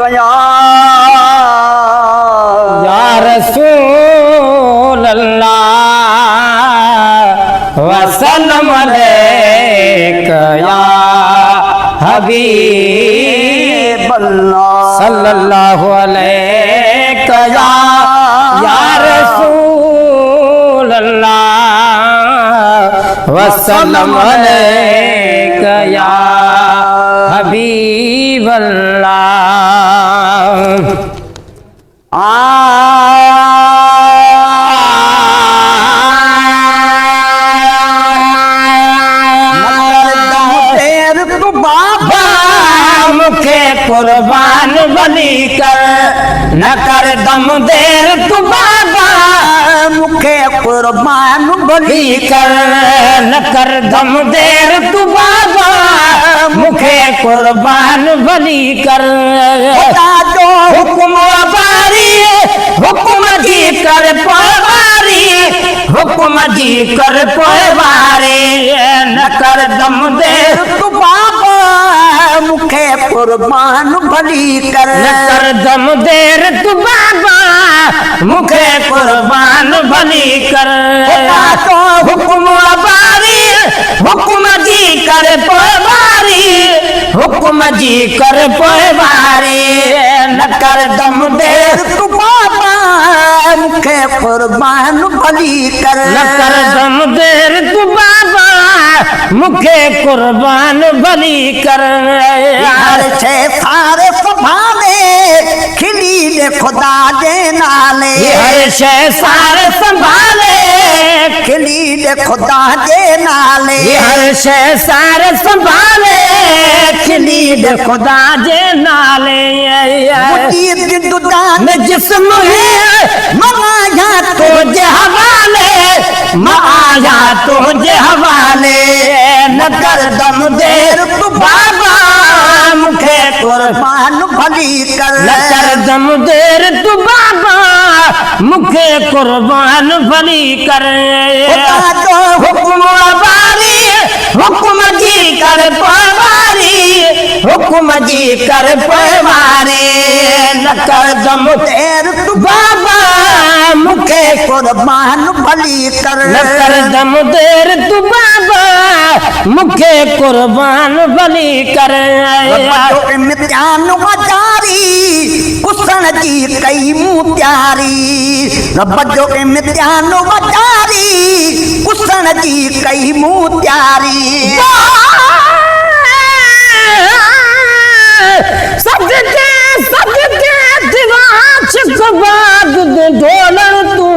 या रसूल अल्लाह वसल्लम अलैका या हबीब अल्लाह सल्लल्लाहु अलैका या रसूल अल्लाह वसल्लम अलैका या हबीब अल्लाह। मुखे कुर्बान बली कर न कर दम देर तू बाबा, मुखे कुर्बान बली कर न कर दम देर तू बाबा, मुखे कुर्बान बली कर। हुक्म बारी हुक्म जी कर पवारी, हुक्म जी कर पवारी न कर दम देर तू बाबा, मुखे कुर्बान भली कर न कर दम देर तू बाबा, मुखे कुर्बान भली कर। हुक्म बारी हुक्म जी कर पवारी, हुक्म जी कर पवारी न कर दम देर तू बाबा, मुखे कुर्बान भली कर न कर दम देर तू बाबा, मुखे कुर्बान भली कर। हर छे सारे संभाले खिली दे खुदा दे नाले, हर छे सारे संभाले खिली दे खुदा दे नाले, हर छे सारे संभाले खिली दे खुदा दे नाले। में जिस्म है माया तुझे हवाले, माया तुझे हवाले न कर दम देर तू बाबा, मुखे कुर्बान भली कर न कर दम देर तू बाबा, मुखे कुर्बान भली कर। हुक्म बारी हुक्म जी कर पवारी, हुक्म जी कर पवारी न कर दम देर तू बाबा, मुखे कुर्बान भली कर न कर दम देर तू बाबा, मुखे कुर्बान भली कर। इम्तिहान जारी कुसन जी कई मुँह प्यारी, रब जो इम्तिहान जारी कुसन जी कई मुँह प्यारी। सदके सदके दिवाच कबाद ढोलन तू,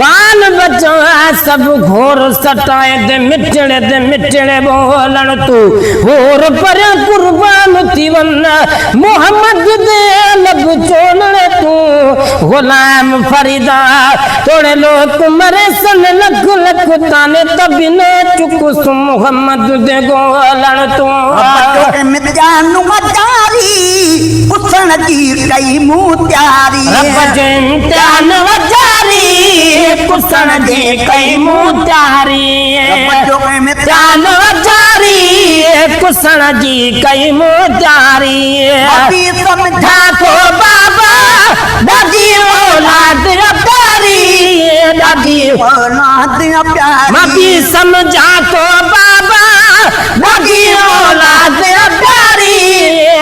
बाल बच्चा सब घोर सटाए दे मिटड़े बोलन तू, होर पर कुर्बान थी वन्ना मोहम्मद दे लब चोलने तू। गुलाम फरीदा तोड़े लोग मरे सन लख लख ताने तभी न चुकुस मोहम्मद दे गोलन तू। इम्तिहान जारी कुसन जी कई मुँह प्यारी, इम्तिहान जारी कुसन जी कई मुँह प्यारी, इम्तिहान जारी कुसन जी कई मुँह प्यारी। अभी समझा तो बाबा दादी औलाद प्यारी, दादी औलाद प्यारी, अभी समझा तो बाबा दादी औलाद प्यारी,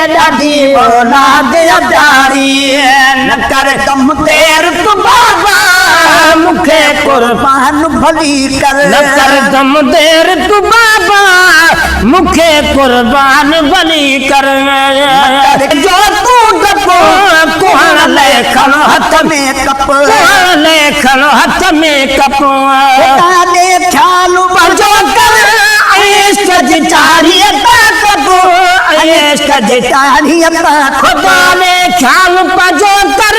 दादी औलाद प्यारी न कर दम देर तू बाबा, मुखे कुर्बान भली कर न कर दम देर तू बाबा, मुखे कुर्बान भली कर। जो तू डको कुहण लेखन हाथ में कप, कुहण लेखन हाथ में कप दे ख्याल बजो कर इश्क जितारी ताकत, इश्क जितारी खुदा ने ख्याल बजो कर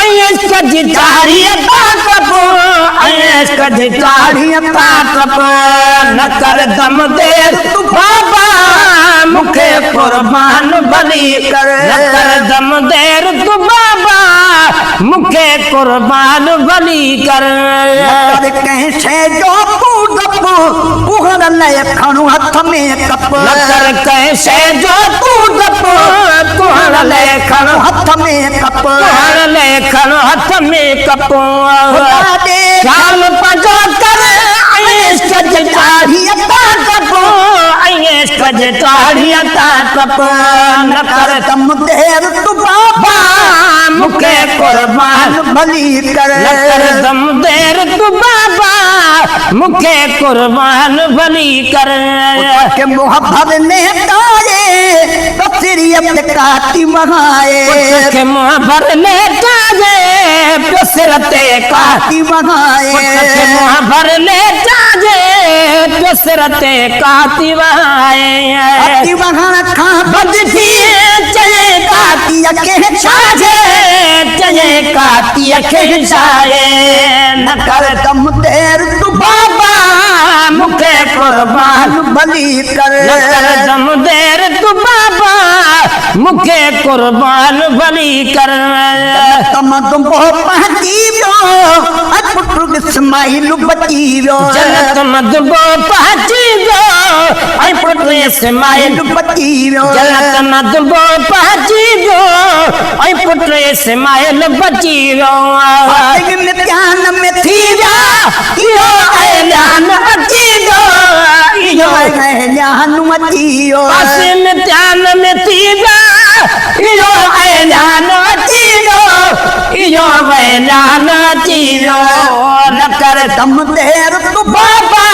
इश्क जितारी ताकत, इश्क जितारी ताकत न कर दम देर तू बाबा, मुखे कुर्बान भली कर न कर दम देर तू बाबा, मुखे कुर्बान भली कर कैसे जो तू डपो उहर ले खणु हथ में कप नकर कैसे जो तू डपो तुहर ले खणु हथ में कप तुहर ले खणु हथ में कपो शाम पजो कर इश्क चाढ़ियता कपो इश्क चाढ़ियता कपो नकर दम देर तू बाबा मुखे कुर्बान भली कर नकर दम देर तू बाबा मुखे कुर्बान भली कर के मोहब्बत ने ताए तस्रीयत काटी महाए के मुहब्बत ने ताजे पिसरते काटी महाए के मुहब्बत ने ताजे पिसरते काती वहाए काटी वहां खा बदती चले काती के छाजे चले काती के छाए न कर दम देर तू बाबा मुखे कुर्बान भली कर न कर दम देर तू बाबा मुखे कुर्बान भली कर तम तुम पहचीवो अपुटु इस्माइल बचीवो जन्नत मदबो पहुंचीवो ऐ पुत्र इस्माइल बचीवो जन्नत मदबो पहुंचीवो ऐ पुत्र इस्माइल बचीवो ध्यान में थी इहो ऐलान अचीवो इहो ध्यान मचीवो पासिन ध्यान में थीवो इहो ऐलान अचीवो इहो ऐलान अचीवो न कर दम देर तू बाबा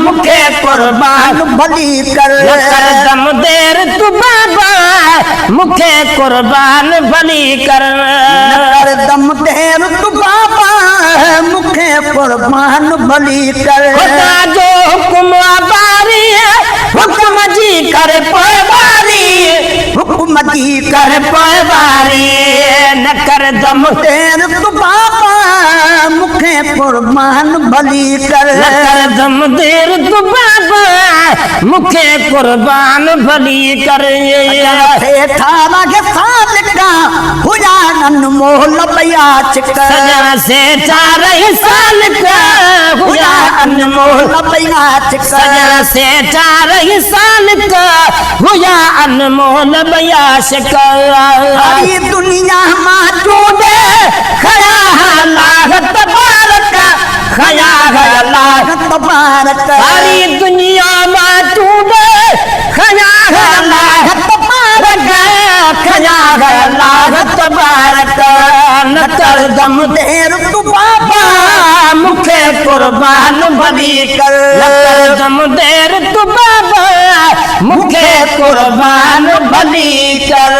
मुखे कुर्बान भली कर न कर दम देर तू बाबा मुखे कुर्बान भली कर कर दम देर तू बाबा मुखे कुर्बान भली कर खुदा जो हुक्म बारी हुक्म जी कर पोबारी हुक्म की कर पोबारी न कर दम देर तू बाबा मुखे कुर्बान भली कर न कर दम देर तू बाबा मुखे कुर्बान भली कर ठारा के साथ का हुआ अनमोल बयाच कर सजा से 4 साल का हुआ अनमोल बयाच सजा से 4 साल का हुआ अनमोल बयास का सारी दुनिया मां टूटे खया लागत बारक खया लागत तबारक सारी दुनिया में टूटे खया लागत बारक खया लागत बारक न कर दम देर तू बाबा मुखे कुर्बान भली कर न कर दम देर तू बाबा मुखे कुर्बान भली कर